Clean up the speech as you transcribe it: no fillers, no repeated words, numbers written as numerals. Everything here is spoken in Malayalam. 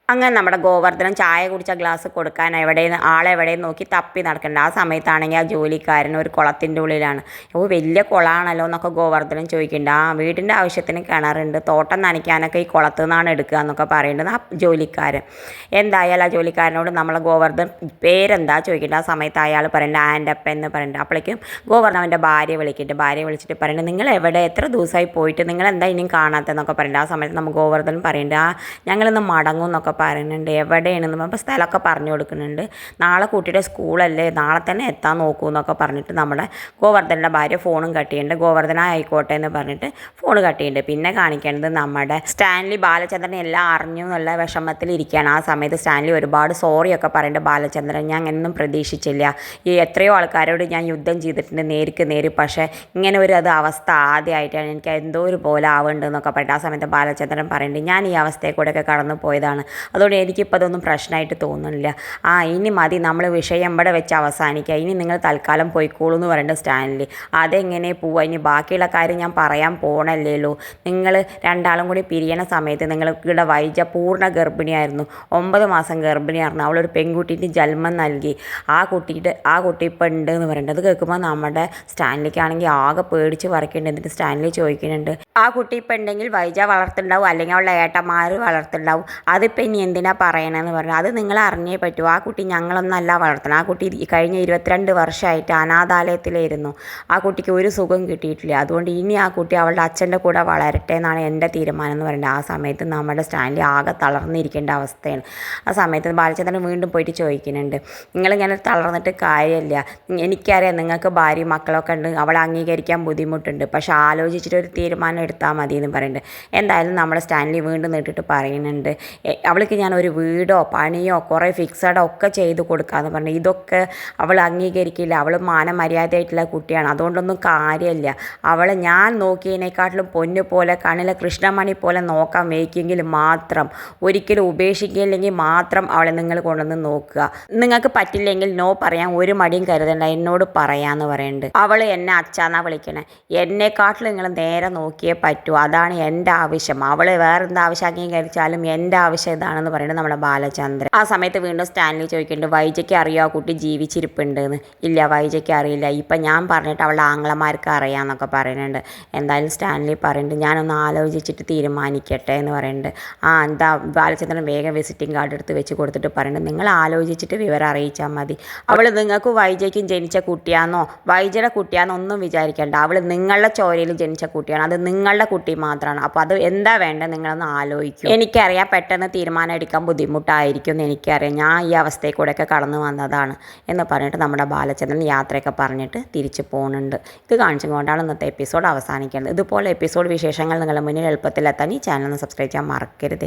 അങ്ങനെ നമ്മുടെ ഗോവർദ്ധനം ചായ കുടിച്ച ഗ്ലാസ് കൊടുക്കാൻ ആളെവിടെയും നോക്കി തപ്പി നടക്കണ്ട. ആ സമയത്താണെങ്കിൽ ആ ജോലിക്കാരൻ ഒരു കുളത്തിൻ്റെ ഉള്ളിലാണ്. വലിയ കുളമാണല്ലോ എന്നൊക്കെ ഗോവർദ്ധനം ചോദിക്കുന്നുണ്ട്. വീടിൻ്റെ ആവശ്യത്തിന് കിണറുണ്ട്, തോട്ടം നനയ്ക്കാനൊക്കെ ഈ കുളത്തു നിന്നാണ് എടുക്കുക എന്നൊക്കെ പറയുന്നത് ആ ജോലിക്കാരൻ. എന്തായാലും ആ ജോലിക്കാരനോട് നമ്മളെ ഗോവർദ്ധൻ പേരെന്താ ചോദിക്കുന്നുണ്ട്. ആ സമയത്ത് അയാൾ പറയുന്നുണ്ട് ആൻ്റപ്പ എന്ന് പറയുന്നുണ്ട്. അപ്പോഴേക്കും ഗോവർദ്ധൻ അവൻ്റെ ഭാര്യയെ വിളിക്കുന്നുണ്ട്. ഭാര്യയെ വിളിച്ചിട്ട് പറയുന്നുണ്ട് നിങ്ങൾ എവിടെ, എത്ര ദിവസമായി പോയിട്ട്, നിങ്ങൾ എന്താ ഇനിയും കാണാത്തതെന്നൊക്കെ പറയുന്നുണ്ട്. ആ സമയത്ത് നമ്മൾ ഗോവർദ്ധൻ പറയുന്നുണ്ട് ഞങ്ങളിന്ന് മടങ്ങും എന്നൊക്കെ പറയുന്നുണ്ട്. എവിടെയാണെന്ന് അപ്പോൾ സ്ഥലമൊക്കെ പറഞ്ഞു കൊടുക്കുന്നുണ്ട്. നാളെ കുട്ടിയുടെ സ്കൂളല്ലേ, നാളെ തന്നെ എത്താൻ നോക്കൂ എന്നൊക്കെ പറഞ്ഞിട്ട് നമ്മുടെ ഗോവർദ്ധൻ്റെ ഭാര്യ ഫോണും കട്ട് ചെയ്യുന്നുണ്ട്. ഗോവർദ്ധന ആയിക്കോട്ടെ എന്ന് പറഞ്ഞിട്ട് ഫോൺ കട്ട് ചെയ്യുന്നുണ്ട്. പിന്നെ കാണിക്കേണ്ടത് നമ്മുടെ സ്റ്റാൻലി ബാലചന്ദ്രൻ എല്ലാം അറിഞ്ഞു എന്നുള്ള വിഷമത്തിൽ ഇരിക്കുകയാണ്. ആ സമയത്ത് സ്റ്റാൻലി ഒരുപാട് സോറിയൊക്കെ പറയുന്നുണ്ട്. ബാലചന്ദ്രൻ ഞാൻ അങ്ങനെയൊന്നും പ്രതീക്ഷിച്ചില്ല, ഈ എത്രയോ ആൾക്കാരോട് ഞാൻ യുദ്ധം ചെയ്തിട്ടുണ്ട് നേർക്ക് നേര്, പക്ഷേ ഇങ്ങനെ ഒരു അവസ്ഥ ആദ്യമായിട്ടാണ്, എനിക്ക് എന്തോ ഒരു പോലെ ആവുന്നുണ്ടെന്നൊക്കെ പറഞ്ഞിട്ട് ആ സമയത്ത് ബാലചന്ദ്രൻ പറയുന്നുണ്ട് ഞാൻ ഈ അവസ്ഥയെ കൂടെയൊക്കെ കടന്നു പോയതാണ്, അതുകൊണ്ട് എനിക്കിപ്പോൾ അതൊന്നും പ്രശ്നമായിട്ട് തോന്നുന്നില്ല. ഇനി മതി, നമ്മൾ വിഷയം ഇവിടെ വെച്ച് അവസാനിക്കുക, ഇനി നിങ്ങൾ തൽക്കാലം പോയിക്കോളൂ എന്ന് പറയുന്നത് സ്റ്റാൻലി. അതെങ്ങനെ പോവുക, ഇനി ബാക്കിയുള്ള കാര്യം ഞാൻ പറയാൻ പോകണല്ലേല്ലോ. നിങ്ങൾ രണ്ടാളും കൂടി പിരിയണ സമയത്ത് നിങ്ങളുടെ വൈജ പൂർണ്ണ ഗർഭിണിയായിരുന്നു, 9 മാസം ഗർഭിണിയായിരുന്നു. അവളൊരു പെൺകുട്ടീൻ്റെ ജന്മം നൽകി. ആ കുട്ടി ഇപ്പം ഉണ്ട് എന്ന് പറയുന്നത്. അത് കേൾക്കുമ്പോൾ നമ്മുടെ സ്റ്റാൻലിക്കാണെങ്കിൽ ആകെ പേടിച്ച് പറയ്ക്കുന്നുണ്ട്. എന്നിട്ട് സ്റ്റാൻലി ചോദിക്കുന്നുണ്ട് ആ കുട്ടി ഇപ്പം ഉണ്ടെങ്കിൽ വൈജ വളർത്തുണ്ടാവും, അല്ലെങ്കിൽ അവളുടെ ഏട്ടന്മാർ വളർത്തുണ്ടാവും, അതിപ്പോൾ ഇനി എന്തിനാ പറയണമെന്ന് പറഞ്ഞു. അത് നിങ്ങൾ അറിഞ്ഞേ പറ്റൂ. ആ കുട്ടി ഞങ്ങളൊന്നല്ല വളർത്തണം. ആ കുട്ടി കഴിഞ്ഞ 22 വർഷമായിട്ട് അനാഥാലയത്തിലായിരുന്നു. ആ കുട്ടിക്ക് ഒരു സുഖം കിട്ടിയിട്ടില്ല. അതുകൊണ്ട് ഇനി ആ കുട്ടി അവളുടെ അച്ഛൻ്റെ കൂടെ വളരട്ടെ എന്നാണ് എൻ്റെ തീരുമാനം എന്ന് പറയുന്നത്. ആ സമയത്ത് നമ്മുടെ സ്റ്റാൻലി ആകെ തളർന്നിരിക്കേണ്ട അവസ്ഥയാണ്. ആ സമയത്ത് ബാലചന്ദ്രൻ വീണ്ടും പോയിട്ട് ചോദിക്കുന്നുണ്ട് നിങ്ങളിങ്ങനെ തളർന്നിട്ട് കാര്യമില്ല, എനിക്കറിയാം നിങ്ങൾക്ക് ഭാര്യയും മക്കളൊക്കെ ഉണ്ട്, അവളെ അംഗീകരിക്കാൻ ബുദ്ധിമുട്ടുണ്ട്, പക്ഷെ ആലോചിച്ചിട്ട് ഒരു തീരുമാനം എടുത്താൽ മതി എന്ന് പറയുന്നുണ്ട്. എന്തായാലും നമ്മുടെ സ്റ്റാൻലി വീണ്ടും നീട്ടിട്ട് പറയുന്നുണ്ട് അവൾക്ക് ഞാൻ ഒരു വീടോ പണിയോ കുറേ ഫിക്സഡോ ഒക്കെ ചെയ്ത് കൊടുക്കാമെന്ന് പറഞ്ഞു. ഇതൊക്കെ അവൾ അംഗീകരിക്കില്ല. അവൾ മാനമര്യാദയായിട്ടുള്ള കുട്ടിയാണ്, അതുകൊണ്ടൊന്നും കാര്യമില്ല. അവളെ ഞാൻ നോക്കിയതിനേക്കാട്ടിലും പൊന്നു പോലെ കണ്ണിലെ കൃഷ്ണമണി പോലെ നോക്കാൻ വയ്ക്കുമെങ്കിൽ മാത്രം, ഒരിക്കലും ഉപേക്ഷിക്കില്ലെങ്കിൽ മാത്രം അവളെ നിങ്ങൾ കൊണ്ടുവന്ന് നോക്കുക. നിങ്ങൾക്ക് പറ്റില്ലെങ്കിൽ നോ പറയാൻ ഒരു മടിയും കരുതണ്ട, എന്നോട് പറയാമെന്ന് പറയുന്നുണ്ട്. അവൾ എന്നെ അച്ഛാന്നാ വിളിക്കണേ, എന്നെക്കാട്ടിലും നിങ്ങൾ നേരെ നോക്കിയേ പറ്റൂ, അതാണ് എൻ്റെ ആവശ്യം. അവൾ വേറെന്ത് ആവശ്യം അംഗീകരിച്ചാലും എൻ്റെ ആവശ്യം ഇതാണെന്ന് പറയുന്നത് നമ്മുടെ ബാലചന്ദ്രൻ. ആ സമയത്ത് വീണ്ടും സ്റ്റാൻലി ചോദിക്കുന്നുണ്ട് വൈജയ്ക്ക് അറിയോ ആ കുട്ടി ജീവിച്ചിരിപ്പുണ്ടെന്ന്. ഇല്ല, വൈജയ്ക്ക് അറിയില്ല, ഇപ്പം ഞാൻ പറഞ്ഞിട്ട് അവളുടെ ആങ്ങളമാർക്ക് അറിയാമെന്നൊക്കെ പറയുന്നുണ്ട്. എന്തായാലും സ്റ്റാൻലി പറയുന്നുണ്ട് ഞാനൊന്ന് ആലോചിച്ചിട്ട് തീരുമാനിക്കട്ടെ എന്ന് പറയുന്നുണ്ട്. എന്താ ബാലചന്ദ്രൻ വേഗം വിസിറ്റിംഗ് കാർഡ് എടുത്ത് വെച്ച് കൊടുത്തിട്ട് പറയുന്നുണ്ട് നിങ്ങൾ ആലോചിച്ചിട്ട് വിവരം അറിയിച്ചാൽ മതി. അവൾ നിങ്ങൾക്ക് വൈജയ്ക്കും ജനിച്ച കുട്ടിയാണെന്നോ വൈജയുടെ കുട്ടിയാണെന്നോ ഒന്നും വിചാരിക്കേണ്ട, അവൾ നിങ്ങളുടെ ചോരയിൽ ജനിച്ച കുട്ടിയാണ്, അത് നിങ്ങളുടെ കുട്ടി മാത്രമാണ്. അപ്പോൾ അത് എന്താ വേണ്ടത് നിങ്ങളൊന്ന് ആലോചിക്കും. എനിക്കറിയാം പെട്ടെന്ന് തീരുമാനം എടുക്കാൻ ബുദ്ധിമുട്ടായിരിക്കും എന്ന് എനിക്കറിയാം, ഞാൻ ഈ അവസ്ഥയിൽ കൂടെയൊക്കെ കടന്നു വന്നതാണ് എന്ന് പറഞ്ഞിട്ട് നമ്മുടെ ബാലചന്ദ്രൻ യാത്രയൊക്കെ പറഞ്ഞിട്ട് തിരിച്ചു പോകുന്നുണ്ട്. ഇത് കാണിച്ചുകൊണ്ടാണ് ഇന്നത്തെ എപ്പിസോഡ് അവസാനിക്കേണ്ടത്. ഇതുപോലെ എപ്പിസോഡ് വിശേഷങ്ങൾ നിങ്ങളുടെ മുന്നിൽ എളുപ്പത്തിലെത്താൻ ഈ ചാനൽ ഒന്ന് സബ്സ്ക്രൈബ് ചെയ്യാൻ മറക്കരുത്.